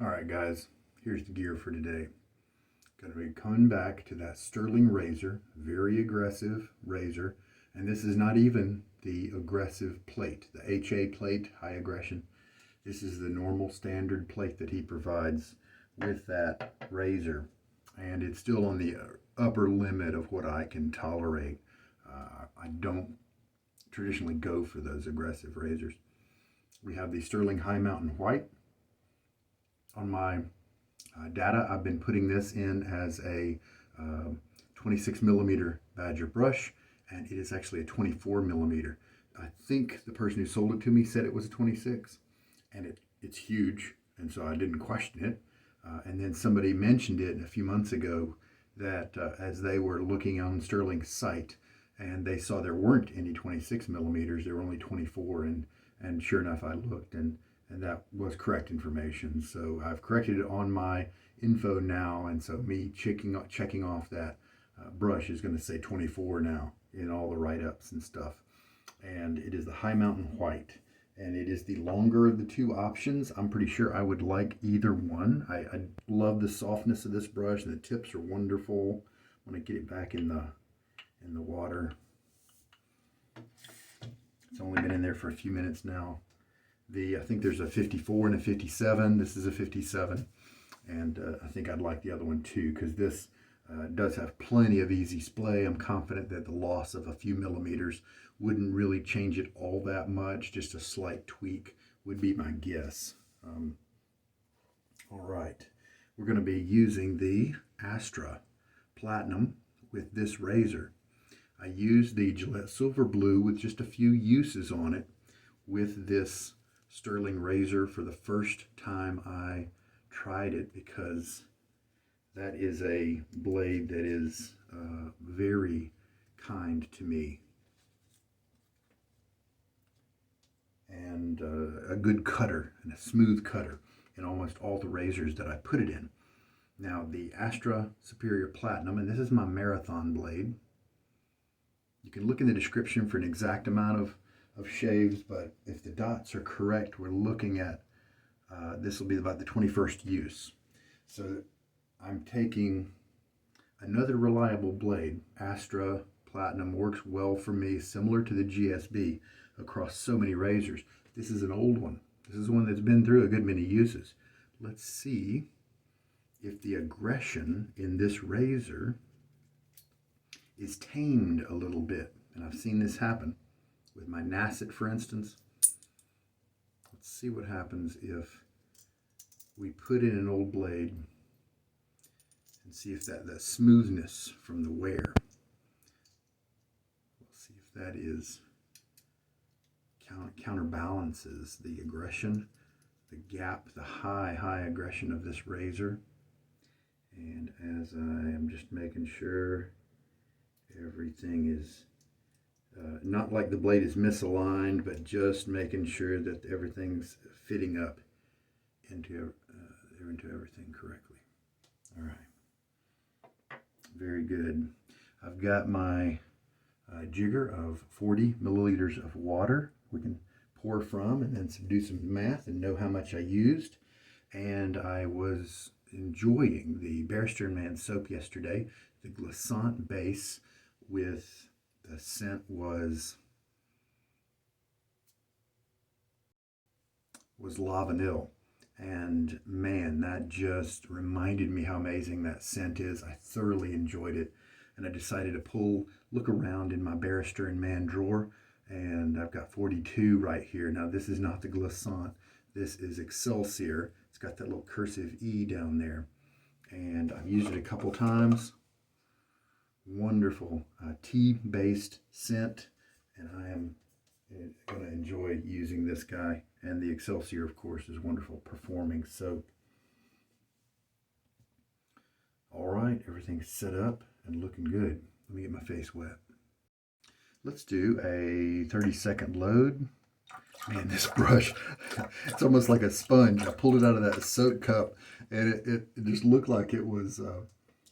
All right, guys, here's the gear for today. Going to be coming back to that Stirling razor, very aggressive razor. And this is not even the aggressive plate, the HA plate, high aggression. This is the normal standard plate that he provides with that razor. And it's still on the upper limit of what I can tolerate. I don't traditionally go for those aggressive razors. We have the Stirling High Mountain White. On my data, I've been putting this in as a 26 millimeter Badger brush, and it is actually a 24 millimeter. I think the person who sold it to me said it was a 26, and it's huge, and so I didn't question it. And then somebody mentioned it a few months ago that as they were looking on Stirling's site, and they saw there weren't any 26 millimeters, there were only 24, and sure enough, I looked, and that was correct information. So I've corrected it on my info now, and so me checking off that brush is going to say 24 now in all the write-ups and stuff. And it is the High Mountain White, and it is the longer of the two options. I'm pretty sure I would like either one. I love the softness of this brush, and the tips are wonderful. I want to get it back in the water. It's only been in there for a few minutes now. I think there's a 54 and a 57. This is a 57, and I think I'd like the other one too, because this does have plenty of easy splay. I'm confident that the loss of a few millimeters wouldn't really change it all that much. Just a slight tweak would be my guess. All right, we're going to be using the Astra Platinum with this razor. I used the Gillette Silver Blue with just a few uses on it with this Stirling razor for the first time I tried it, because that is a blade that is very kind to me, and a good cutter and a smooth cutter in almost all the razors that I put it in. Now the Astra Superior Platinum, and this is my marathon blade. You can look in the description for an exact amount of shaves, but if the dots are correct, we're looking at this will be about the 21st use. So I'm taking another reliable blade. Astra Platinum works well for me, similar to the GSB across so many razors. This is an old one. This is one that's been through a good many uses. Let's see if the aggression in this razor is tamed a little bit. And I've seen this happen with my Nasset, for instance. Let's see what happens if we put in an old blade and see if that smoothness from the wear, we'll see if that is counterbalances the aggression, the gap, the high aggression of this razor. And as I am just making sure everything is not like the blade is misaligned, but just making sure that everything's fitting up into everything correctly. All right, very good. I've got my jigger of 40 milliliters of water we can pour from, and then do some math and know how much I used. And I was enjoying the Barrister Mann soap yesterday, the glissant base with the scent was La Vanille. And man, that just reminded me how amazing that scent is. I thoroughly enjoyed it. And I decided to look around in my Barrister and Mann drawer, and I've got 42 right here. Now this is not the glissant. This is Excelsior. It's got that little cursive E down there. And I've used it a couple times. Wonderful tea-based scent, and I am going to enjoy using this guy. And the Excelsior, of course, is wonderful performing soap. All right, everything's set up and looking good. Let me get my face wet. Let's do a 30-second load. Man, this brush, it's almost like a sponge. I pulled it out of that soap cup, and it just looked like it was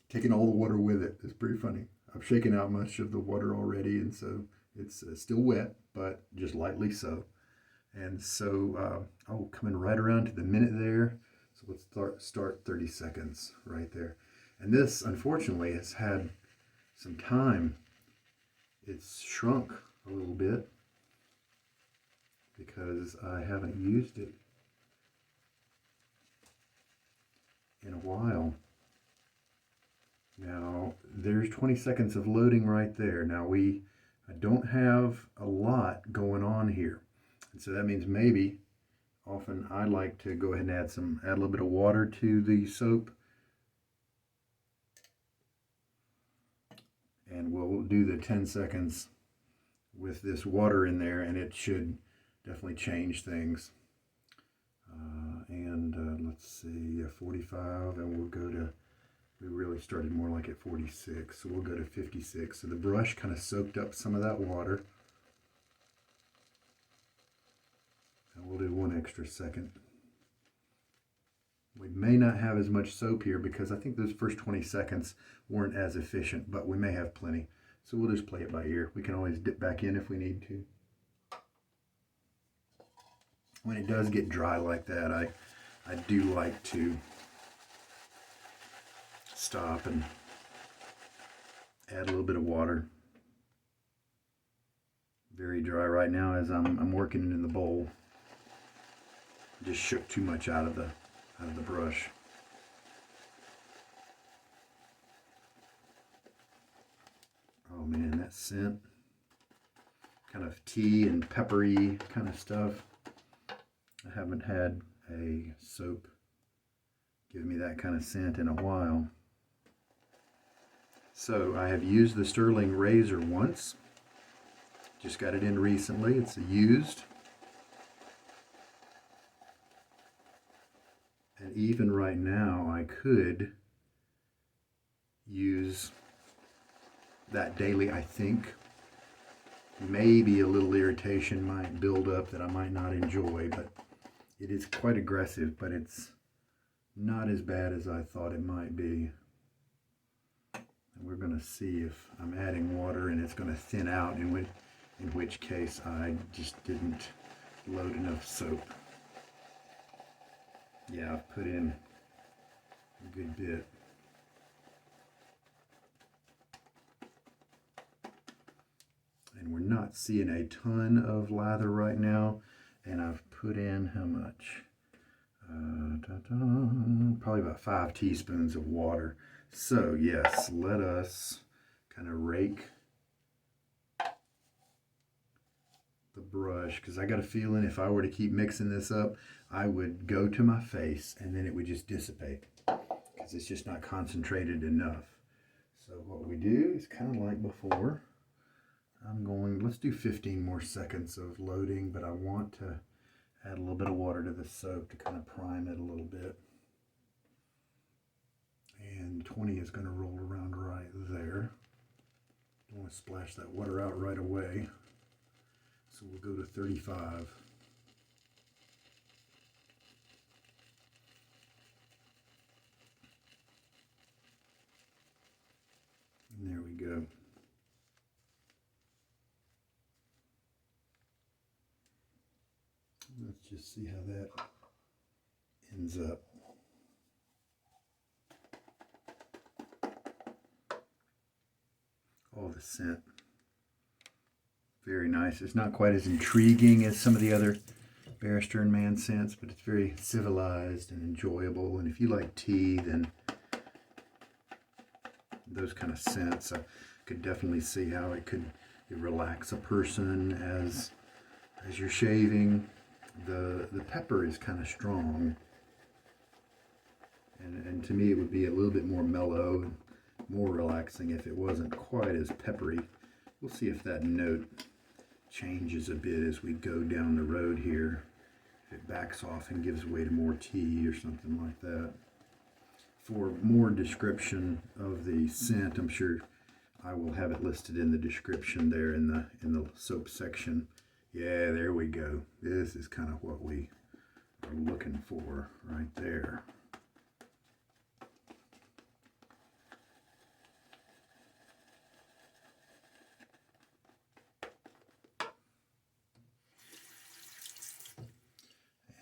taking all the water with it. It's pretty funny. I've shaken out much of the water already, and so it's still wet, but just lightly so. And so, coming right around to the minute there. So So let's start 30 seconds right there. And this, unfortunately, has had some time. It's shrunk a little bit because I haven't used it in a while. Now, there's 20 seconds of loading right there. Now, I don't have a lot going on here. And so that means maybe, often I like to go ahead and add a little bit of water to the soap. And we'll do the 10 seconds with this water in there, and it should definitely change things. Let's see, 45, and we'll go to, we really started more like at 46, so we'll go to 56. So the brush kind of soaked up some of that water. And we'll do 1 extra second. We may not have as much soap here because I think those first 20 seconds weren't as efficient, but we may have plenty. So we'll just play it by ear. We can always dip back in if we need to. When it does get dry like that, I do like to stop and add a little bit of water. Very dry right now as I'm working it in the bowl. Just shook too much out of the brush. Oh man, that scent, kind of tea and peppery kind of stuff. I haven't had a soap give me that kind of scent in a while. So I have used the Stirling razor once. Just got it in recently. It's used. And even right now, I could use that daily, I think. Maybe a little irritation might build up that I might not enjoy, but it is quite aggressive, but it's not as bad as I thought it might be. And we're going to see if I'm adding water and it's going to thin out, in which case I just didn't load enough soap. Yeah, I've put in a good bit. And we're not seeing a ton of lather right now. And I've put in how much? Probably about 5 teaspoons of water. So yes, let us kind of rake the brush, because I got a feeling if I were to keep mixing this up, I would go to my face and then it would just dissipate because it's just not concentrated enough. So what we do is kind of like before. Let's do 15 more seconds of loading, but I want to add a little bit of water to the soap to kind of prime it a little bit. And 20 is going to roll around right there. Don't want to splash that water out right away. So we'll go to 35. And there we go. Let's just see how that ends up. Oh, the scent. Very nice. It's not quite as intriguing as some of the other Barrister and Mann scents, but it's very civilized and enjoyable. And if you like tea, then those kind of scents, I could definitely see how it relax a person as you're shaving. The pepper is kind of strong, and to me it would be a little bit more mellow and more relaxing if it wasn't quite as peppery. We'll see if that note changes a bit as we go down the road here. If it backs off and gives way to more tea or something like that. For more description of the scent, I'm sure I will have it listed in the description there in the soap section. Yeah, there we go. This is kind of what we are looking for right there.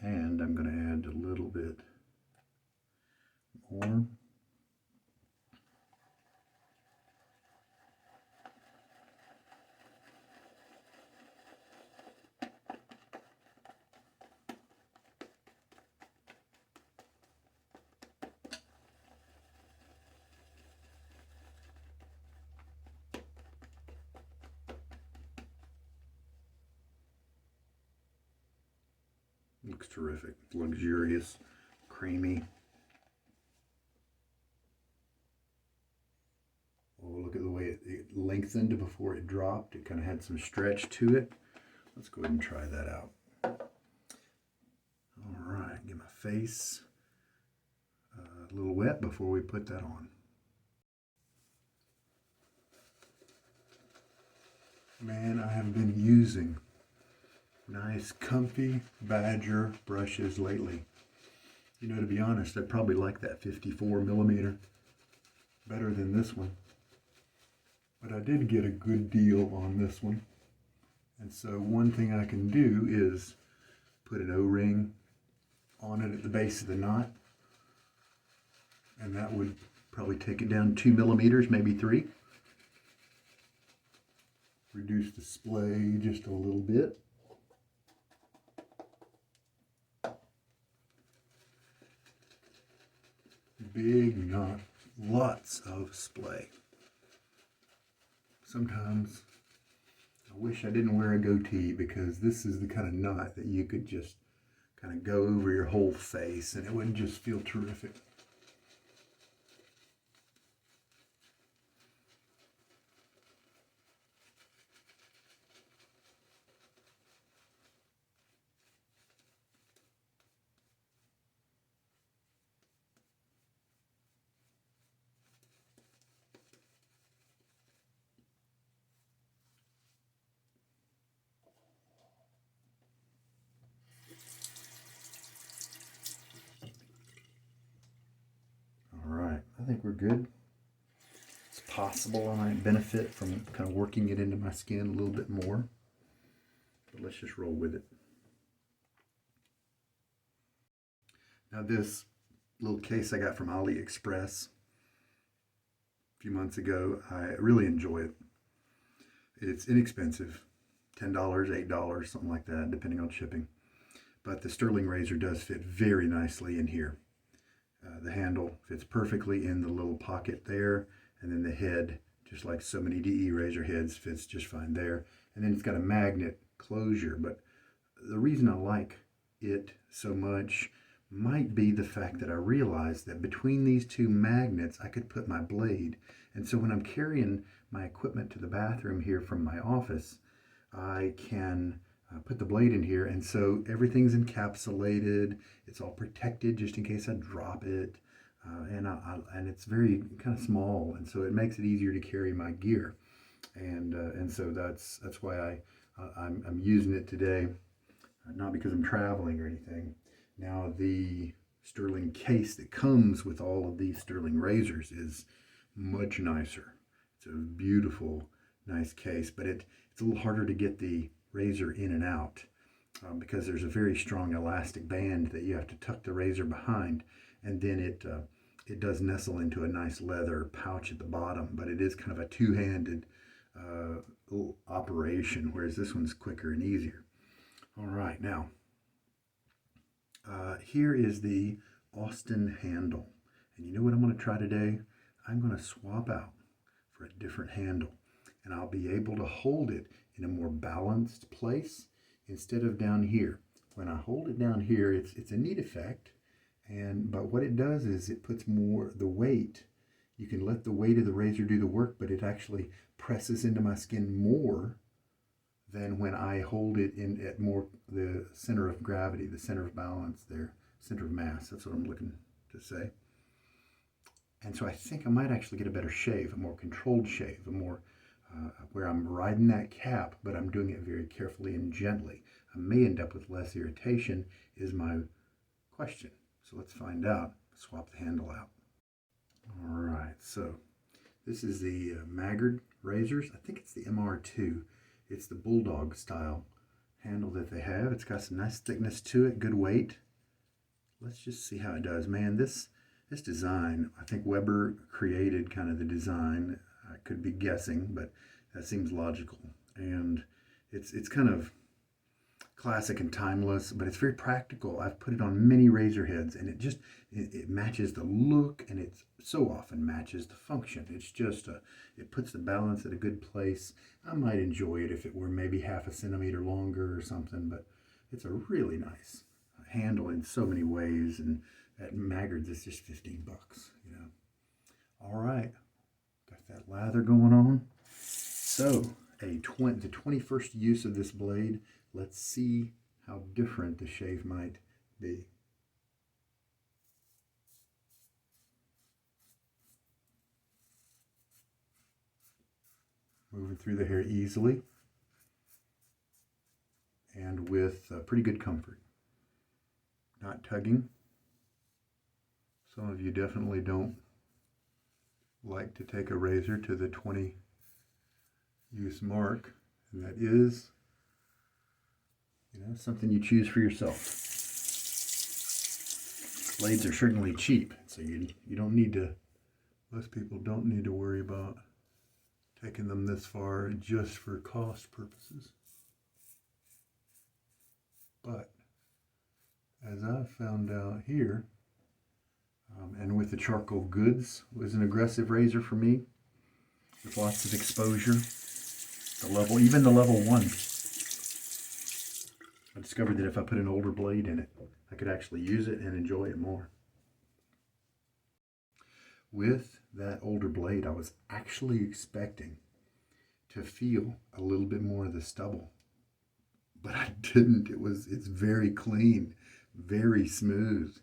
And I'm going to add a little bit more. Looks terrific, luxurious, creamy. Oh, look at the way it lengthened before it dropped. It kind of had some stretch to it. Let's go ahead and try that out. All right, get my face a little wet before we put that on. Man, I have been using nice, comfy Badger brushes lately. You know, to be honest, I probably like that 54 millimeter better than this one. But I did get a good deal on this one. And so one thing I can do is put an O-ring on it at the base of the knot. And that would probably take it down 2 millimeters, maybe 3. Reduce the splay just a little bit. Big knot, lots of splay. Sometimes I wish I didn't wear a goatee, because this is the kind of knot that you could just kind of go over your whole face and it would just feel terrific. I think we're good. It's possible I might benefit from kind of working it into my skin a little bit more, but let's just roll with it. Now this little case I got from AliExpress a few months ago, I really enjoy it. It's inexpensive, $10, $8, something like that, depending on shipping. But the Stirling razor does fit very nicely in here. The handle fits perfectly in the little pocket there, and then the head, just like so many DE razor heads, fits just fine there. And then it's got a magnet closure, but the reason I like it so much might be the fact that I realized that between these two magnets I could put my blade. And so when I'm carrying my equipment to the bathroom here from my office, I can put the blade in here, and so everything's encapsulated. It's all protected just in case I drop it, and it's very kind of small, and so it makes it easier to carry my gear, and so that's why I'm using it today, not because I'm traveling or anything. Now the Stirling case that comes with all of these Stirling razors is much nicer. It's a beautiful, nice case, but it's a little harder to get the razor in and out because there's a very strong elastic band that you have to tuck the razor behind, and then it does nestle into a nice leather pouch at the bottom, but it is kind of a two-handed operation, whereas this one's quicker and easier. All right, now here is the Austin handle, and you know what I'm going to try today? I'm going to swap out for a different handle, and I'll be able to hold it in a more balanced place instead of down here. When I hold it down here, it's a neat effect, but what it does is it puts more the weight. You can let the weight of the razor do the work, but it actually presses into my skin more than when I hold it in at more the center of gravity, the center of balance there, center of mass. That's what I'm looking to say. And so I think I might actually get a better shave, a more controlled shave, a more where I'm riding that cap, but I'm doing it very carefully and gently. I may end up with less irritation, is my question. So let's find out. Swap the handle out. All right, so this is the Maggard razors. I think it's the MR2. It's the Bulldog style handle that they have. It's got some nice thickness to it, good weight. Let's just see how it does. Man, this This design, I think Weber created kind of the design. I could be guessing, but that seems logical. And it's kind of classic and timeless, but it's very practical. I've put it on many razor heads, and it matches the look, and it so often matches the function. It's just it puts the balance at a good place. I might enjoy it if it were maybe half a centimeter longer or something, but it's a really nice handle in so many ways, and at Maggard's it's just 15 bucks, you know. All right, got that lather going on. So the 21st use of this blade. Let's see how different the shave might be. Moving through the hair easily and with pretty good comfort. Not tugging. Some of you definitely don't like to take a razor to the 20 use mark, and that is, you know, something you choose for yourself. Blades are certainly cheap, so you don't need to, most people don't need to worry about taking them this far just for cost purposes. But as I've found out here, and with the charcoal goods, was an aggressive razor for me, with lots of exposure. Even the level 1. I discovered that if I put an older blade in it, I could actually use it and enjoy it more. With that older blade, I was actually expecting to feel a little bit more of the stubble, but I didn't. It's very clean, very smooth.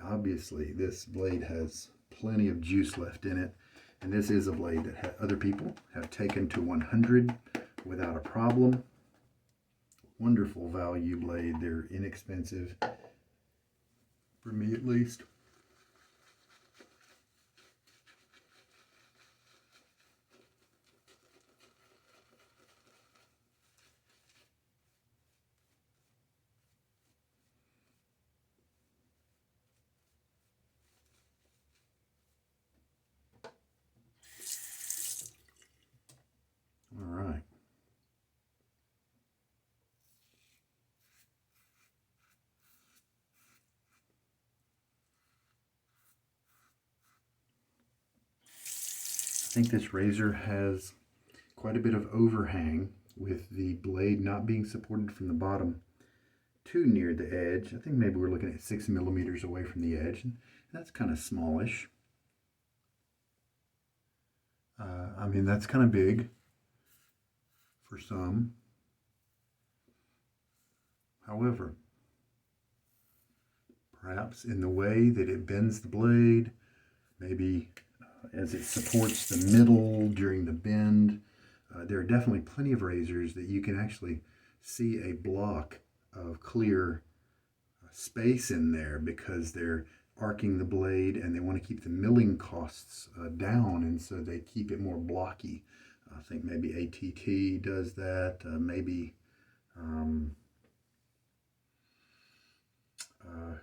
Obviously, this blade has plenty of juice left in it, and this is a blade that other people have taken to 100 without a problem. Wonderful value blade. They're inexpensive, for me at least. All right. I think this razor has quite a bit of overhang with the blade not being supported from the bottom too near the edge. I think maybe we're looking at 6 millimeters away from the edge, and that's kind of smallish. I mean, that's kind of big for some. However, perhaps in the way that it bends the blade, maybe as it supports the middle during the bend, there are definitely plenty of razors that you can actually see a block of clear space in there because they're arcing the blade and they want to keep the milling costs down, and so they keep it more blocky. I think maybe ATT does that, maybe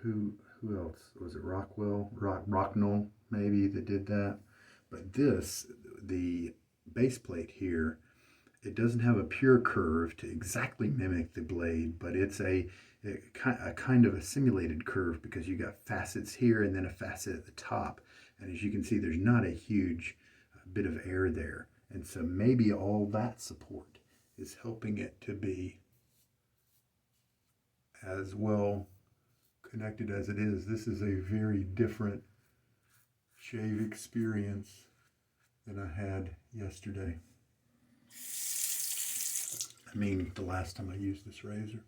who else? Was it Rocknell maybe that did that? But the base plate here, it doesn't have a pure curve to exactly mimic the blade, but it's a kind of a simulated curve because you got facets here and then a facet at the top. And as you can see, there's not a huge bit of air there. And so maybe all that support is helping it to be as well connected as it is. This is a very different shave experience than I had yesterday. I mean, the last time I used this razor.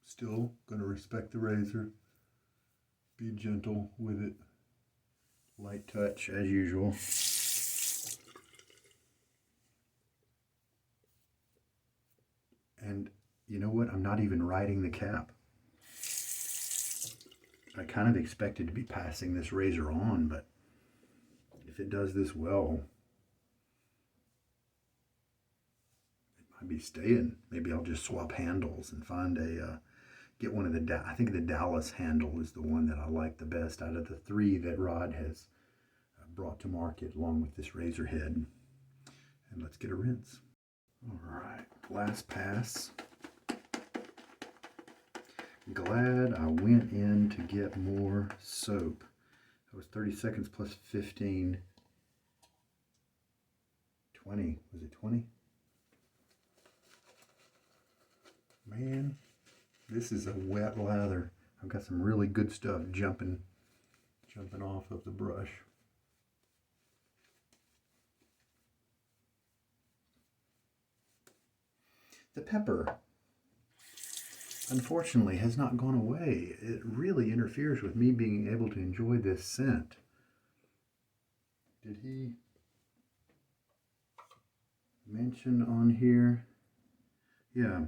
Still going to respect the razor, be gentle with it, light touch as usual. And you know what? I'm not even riding the cap. I kind of expected to be passing this razor on, but if it does this well, I'd be staying. Maybe I'll just swap handles and find get one of the, I think the Dallas handle is the one that I like the best out of the three that Rod has brought to market along with this razor head. And let's get a rinse. All right, last pass. Glad I went in to get more soap. That was 30 seconds plus 15. 20, was it 20? Man, this is a wet lather. I've got some really good stuff jumping off of the brush. The pepper, unfortunately, has not gone away. It really interferes with me being able to enjoy this scent. Did he mention on here? Yeah,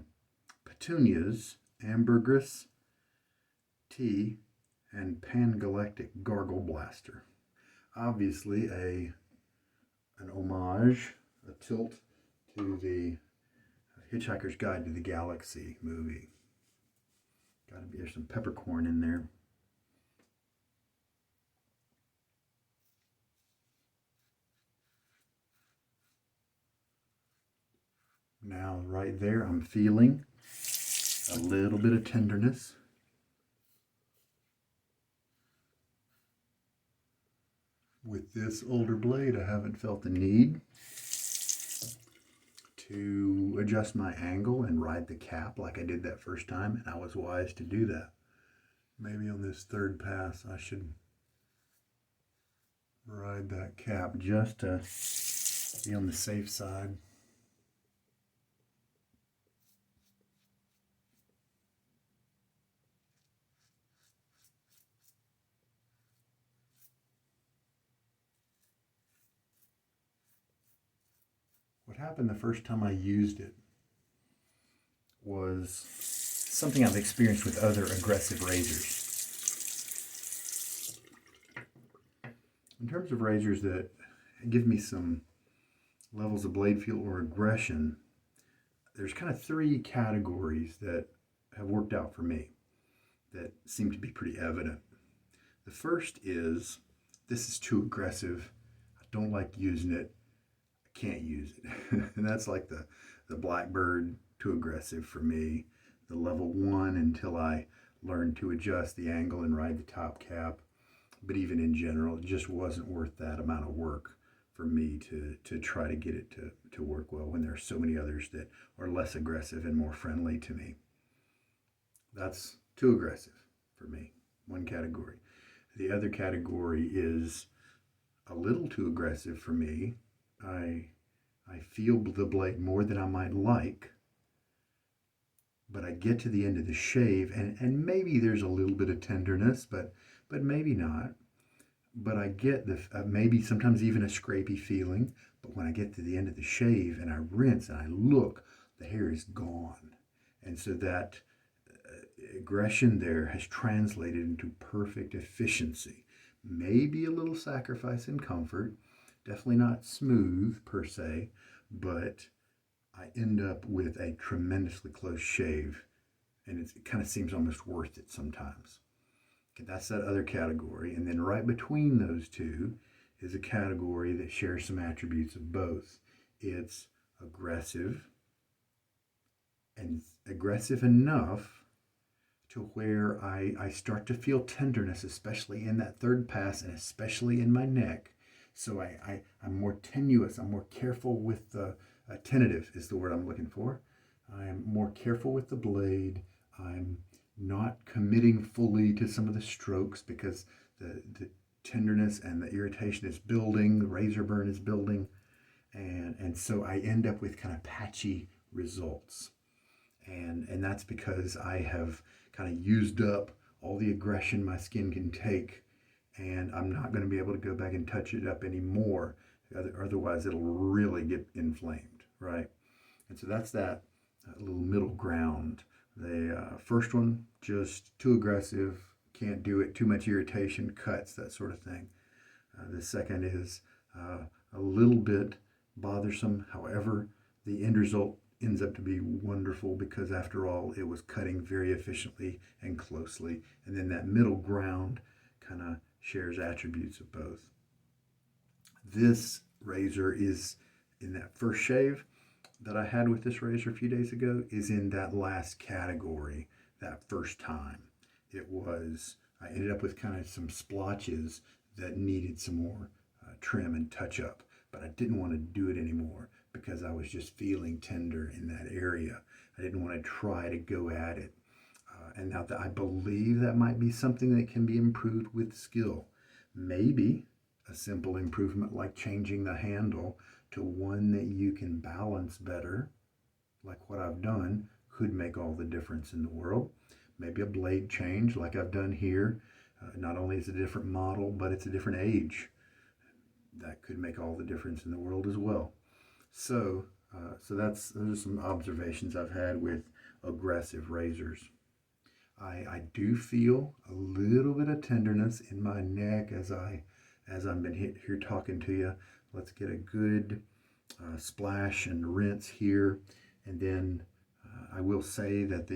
petunias, ambergris, tea, and pan-galactic gargle blaster. Obviously an homage, a tilt to the Hitchhiker's Guide to the Galaxy movie. Gotta be, there's some peppercorn in there. Now, right there, I'm feeling a little bit of tenderness. With this older blade, I haven't felt the need to adjust my angle and ride the cap like I did that first time, and I was wise to do that. Maybe on this third pass I should ride that cap just to be on the safe side. What happened the first time I used it was something I've experienced with other aggressive razors. In terms of razors that give me some levels of blade feel or aggression, there's kind of three categories that have worked out for me that seem to be pretty evident. The first is, this is too aggressive. I don't like using it. Can't use it. And that's like the Blackbird, too aggressive for me. The level 1 until I learned to adjust the angle and ride the top cap. But even in general, it just wasn't worth that amount of work for me to try to get it to work well when there are so many others that are less aggressive and more friendly to me. That's too aggressive for me, one category. The other category is a little too aggressive for me. I feel the blade more than I might like, but I get to the end of the shave and maybe there's a little bit of tenderness, but maybe not. But I get the maybe sometimes even a scrapey feeling, but when I get to the end of the shave and I rinse and I look, the hair is gone. And so that aggression there has translated into perfect efficiency. Maybe a little sacrifice in comfort. Definitely not smooth per se, but I end up with a tremendously close shave, and it kind of seems almost worth it sometimes. Okay, that's that other category. And then right between those two is a category that shares some attributes of both. It's aggressive, and aggressive enough to where I start to feel tenderness, especially in that third pass and especially in my neck. So I'm more tenuous, I'm more careful with the, tentative is the word I'm looking for. I'm more careful with the blade. I'm not committing fully to some of the strokes because the tenderness and the irritation is building, the razor burn is building. And so I end up with kind of patchy results. And that's because I have kind of used up all the aggression my skin can take, and I'm not going to be able to go back and touch it up anymore. Otherwise, it'll really get inflamed, right? And so that's that little middle ground. The first one, just too aggressive, can't do it, too much irritation, cuts, that sort of thing. The second is a little bit bothersome. However, the end result ends up to be wonderful because after all, it was cutting very efficiently and closely. And then that middle ground kind of shares attributes of both. This razor is in that first shave that I had with this razor a few days ago is in that last category, that first time. I ended up with kind of some splotches that needed some more trim and touch up, but I didn't want to do it anymore because I was just feeling tender in that area. I didn't want to try to go at it. And now that I believe that might be something that can be improved with skill. Maybe a simple improvement like changing the handle to one that you can balance better, like what I've done, could make all the difference in the world. Maybe a blade change like I've done here. Not only is it a different model, but it's a different age. That could make all the difference in the world as well. So those are some observations I've had with aggressive razors. I do feel a little bit of tenderness in my neck as I'm been here talking to you. Let's get a good splash and rinse here, and then I will say that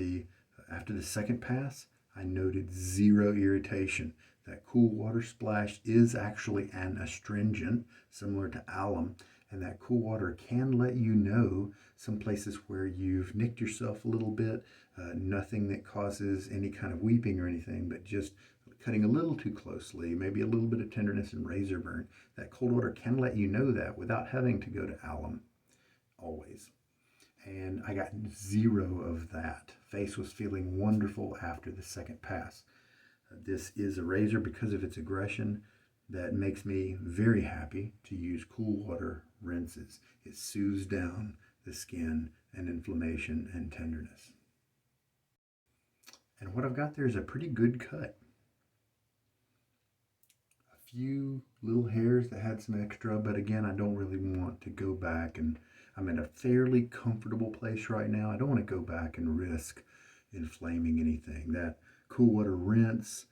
after the second pass, I noted zero irritation. That cool water splash is actually an astringent, similar to alum, and that cool water can let you know some places where you've nicked yourself a little bit. Nothing that causes any kind of weeping or anything, but just cutting a little too closely, maybe a little bit of tenderness and razor burn. That cold water can let you know that without having to go to alum, always. And I got zero of that. Face was feeling wonderful after the second pass. This is a razor, because of its aggression, that makes me very happy to use cool water rinses. It soothes down the skin and inflammation and tenderness. And what I've got there is a pretty good cut. A few little hairs that had some extra, but again, I don't really want to go back, and I'm in a fairly comfortable place right now. I don't want to go back and risk inflaming anything. That cool water rinse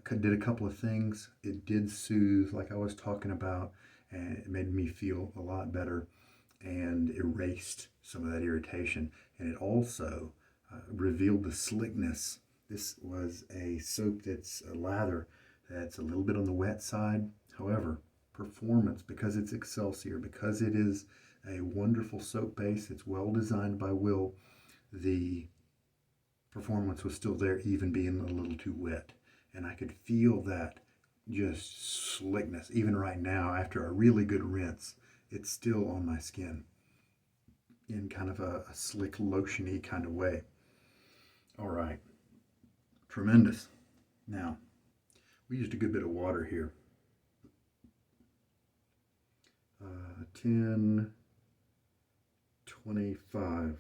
did a couple of things. It did soothe, like I was talking about, and it made me feel a lot better and erased some of that irritation. And it also revealed the slickness. This was a soap that's a lather that's a little bit on the wet side. However, performance, because it's Excelsior, because it is a wonderful soap base, it's well designed by Will, the performance was still there, even being a little too wet. And I could feel that just slickness. Even right now, after a really good rinse, it's still on my skin in kind of a slick, lotiony kind of way. All right, tremendous. Now, we used a good bit of water here. 10, 25,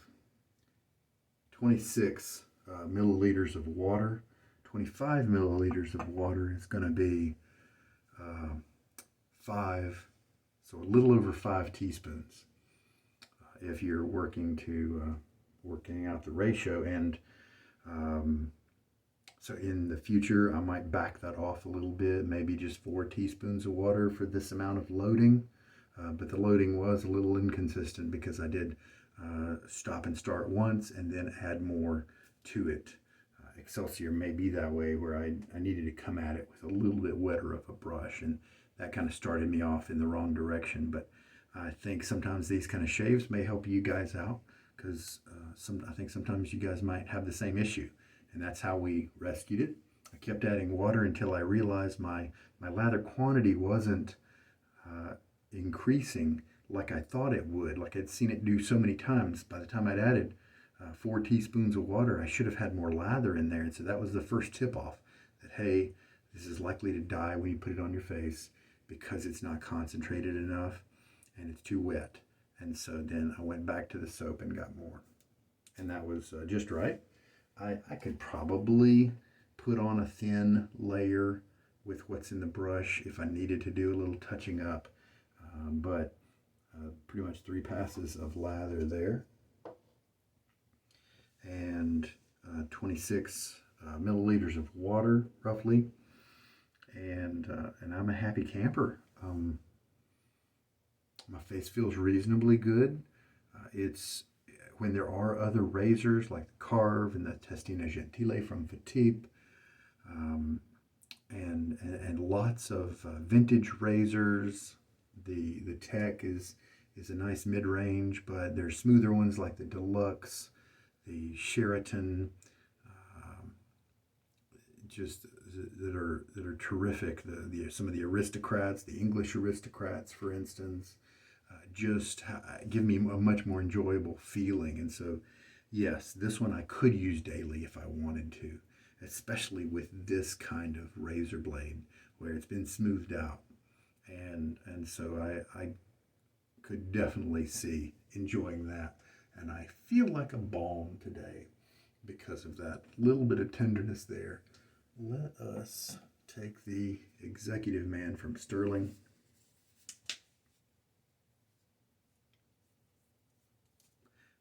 26 milliliters of water. 25 milliliters of water is going to be 5, so a little over 5 teaspoons. If you're working out the ratio, and so in the future I might back that off a little bit, maybe just 4 teaspoons of water for this amount of loading. But the loading was a little inconsistent because I did stop and start once and then add more to it. Excelsior may be that way, where I needed to come at it with a little bit wetter of a brush, and that kind of started me off in the wrong direction. But I think sometimes these kind of shaves may help you guys out, because I think sometimes you guys might have the same issue, and that's how we rescued it. I kept adding water until I realized my lather quantity wasn't increasing like I thought it would, like I'd seen it do so many times. By the time I'd added 4 teaspoons of water, I should have had more lather in there. And so that was the first tip off, that hey, this is likely to die when you put it on your face because it's not concentrated enough and it's too wet. And so then I went back to the soap and got more, and that was just right. I could probably put on a thin layer with what's in the brush if I needed to do a little touching up, but pretty much 3 passes of lather there, and 26 milliliters of water roughly, and I'm a happy camper. My face feels reasonably good. It's when there are other razors like the Carve and the Testina Gentile from Fatip, and lots of vintage razors. The Tech is a nice mid-range, but there's smoother ones like the Deluxe, the Sheraton, just that are terrific. Some of the aristocrats, the English aristocrats, for instance, just give me a much more enjoyable feeling. And so, yes, this one I could use daily if I wanted to, especially with this kind of razor blade where it's been smoothed out. And so I could definitely see enjoying that. And I feel like a balm today because of that little bit of tenderness there. Let us take the Executive Mann from Stirling.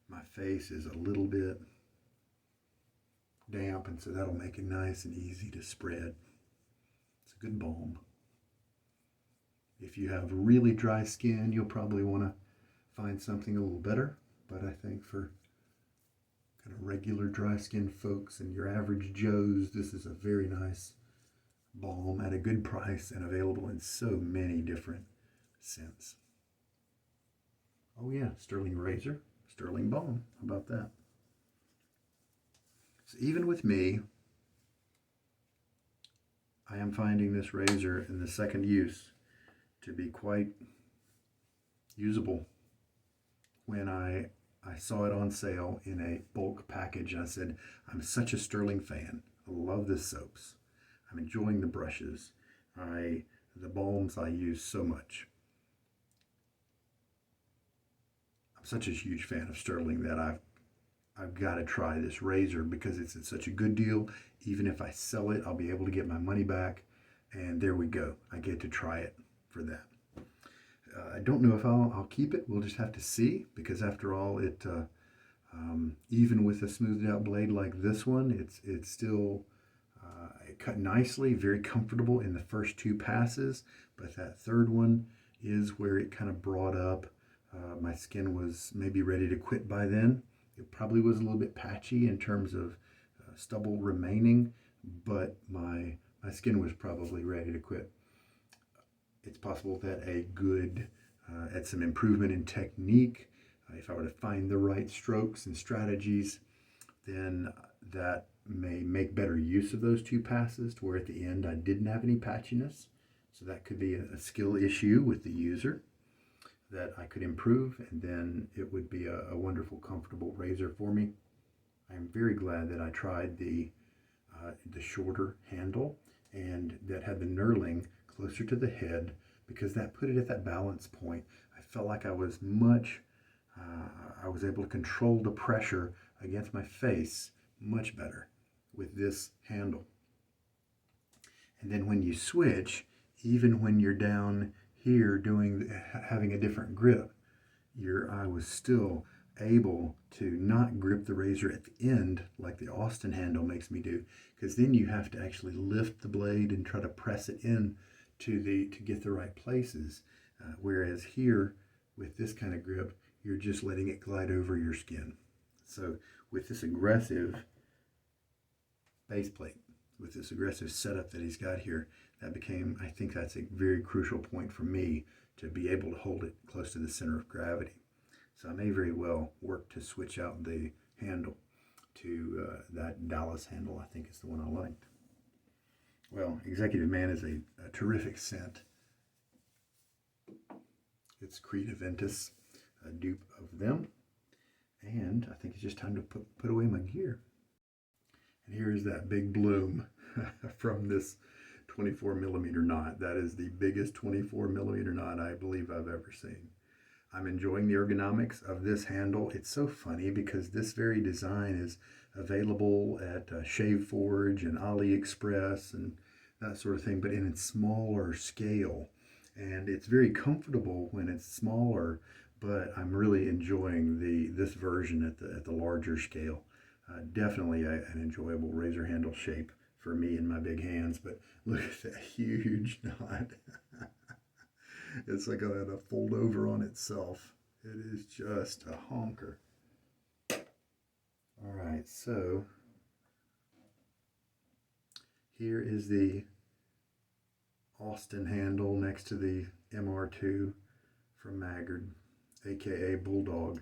My face is a little bit damp, and so that'll make it nice and easy to spread. It's a good balm. If you have really dry skin, you'll probably want to find something a little better, but I think for kind of regular dry skin folks and your average Joes, this is a very nice balm at a good price and available in so many different scents. Oh yeah, Stirling razor, Stirling balm. How about that? So even with me, I am finding this razor in the second use to be quite usable. When I saw it on sale in a bulk package, I said, I'm such a Stirling fan. I love the soaps. I'm enjoying the brushes. The balms I use so much. I'm such a huge fan of Stirling that I've got to try this razor because it's such a good deal. Even if I sell it, I'll be able to get my money back. And there we go. I get to try it for that. I don't know if I'll keep it. We'll just have to see, because after all, it even with a smoothed out blade like this one, it's still it cut nicely, very comfortable in the first two passes. But that third one is where it kind of brought up. My skin was maybe ready to quit by then. It probably was a little bit patchy in terms of stubble remaining, but my skin was probably ready to quit. It's possible that at some improvement in technique, if I were to find the right strokes and strategies, then that may make better use of those two passes to where at the end I didn't have any patchiness. So that could be a skill issue with the user that I could improve, and then it would be a wonderful, comfortable razor for me. I'm very glad that I tried the shorter handle and that had the knurling closer to the head, because that put it at that balance point. I felt like I was I was able to control the pressure against my face much better with this handle. And then when you switch, even when you're down here having a different grip, I was still able to not grip the razor at the end like the Austin handle makes me do, because then you have to actually lift the blade and try to press it in to get the right places. Whereas here, with this kind of grip, you're just letting it glide over your skin. So with this aggressive base plate, with this aggressive setup that he's got here, I think that's a very crucial point for me to be able to hold it close to the center of gravity. So I may very well work to switch out the handle to that Dallas handle. I think is the one I liked. Well, Executive Mann is a terrific scent. It's Creed Aventus, a dupe of them. And I think it's just time to put away my gear. And here's that big bloom from this 24 millimeter knot. That is the biggest 24 millimeter knot I believe I've ever seen. I'm enjoying the ergonomics of this handle. It's so funny because this very design is available at Shave Forge and AliExpress and that sort of thing, but in a smaller scale. And it's very comfortable when it's smaller, but I'm really enjoying this version at the larger scale. Definitely an enjoyable razor handle shape for me and my big hands, but look at that huge knot. It's like a fold over on itself. It is just a honker. All right, so here is the Austin handle next to the MR2 from Maggard, aka Bulldog,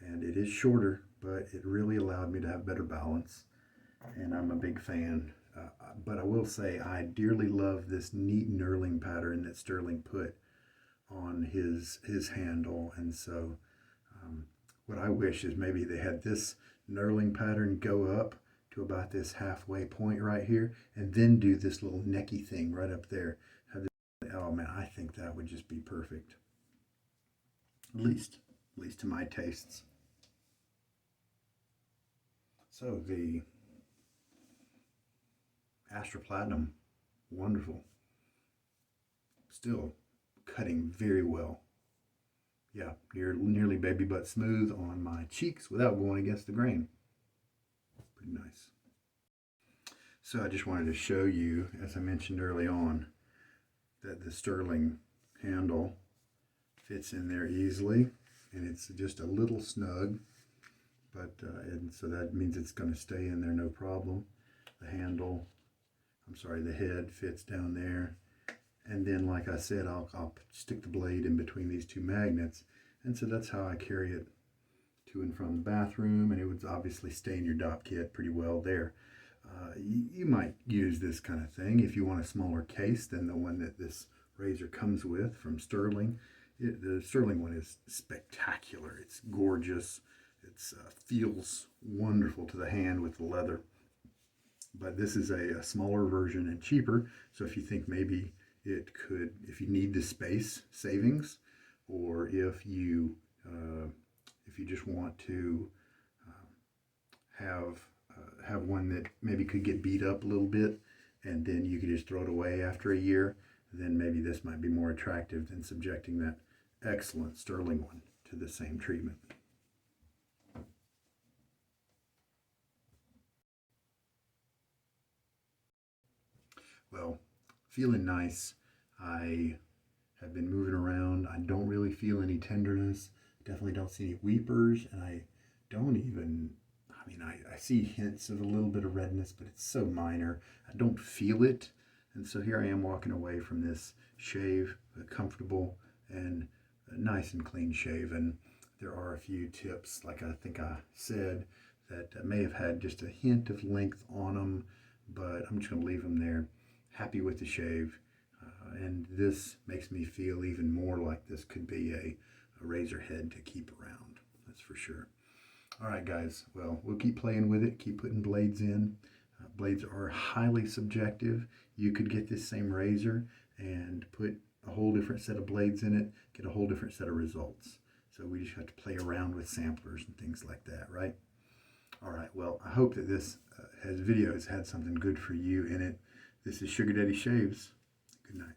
and it is shorter, but it really allowed me to have better balance, and I'm a big fan. But I will say I dearly love this neat knurling pattern that Stirling put on his handle, and so what I wish is maybe they had this knurling pattern go up to about this halfway point right here, and then do this little necky thing right up there. Have this, oh man, I think that would just be perfect. At least to my tastes. So the Astra Platinum, wonderful. Still cutting very well. Yeah, nearly baby butt smooth on my cheeks without going against the grain. Pretty nice. So I just wanted to show you, as I mentioned early on, that the Stirling handle fits in there easily, and it's just a little snug, but and so that means it's going to stay in there no problem. The handle, the head fits down there, and then like I said, I'll stick the blade in between these two magnets, and so that's how I carry it to and from the bathroom, and it would obviously stay in your dop kit pretty well there. You might use this kind of thing if you want a smaller case than the one that this razor comes with from Stirling. The Stirling one is spectacular. It's gorgeous. It feels wonderful to the hand with the leather. But this is a smaller version and cheaper. So if you think maybe it could, if you need the space savings, or if you just want to have one that maybe could get beat up a little bit, and then you could just throw it away after a year, then maybe this might be more attractive than subjecting that excellent Stirling one to the same treatment. Well, feeling nice. I have been moving around. I don't really feel any tenderness. Definitely don't see any weepers, and I don't even, I see hints of a little bit of redness, but it's so minor. I don't feel it. And so here I am walking away from this shave, comfortable and nice and clean shave. And there are a few tips, like I think I said, that may have had just a hint of length on them, but I'm just going to leave them there. Happy with the shave. And this makes me feel even more like this could be a razor head to keep around. That's for sure. All right, guys. Well, we'll keep playing with it, keep putting blades in. Blades are highly subjective. You could get this same razor and put a whole different set of blades in it, get a whole different set of results. So we just have to play around with samplers and things like that, right? All right, well, I hope that this video has had something good for you in it. This is Sugar Daddy Shaves. Good night.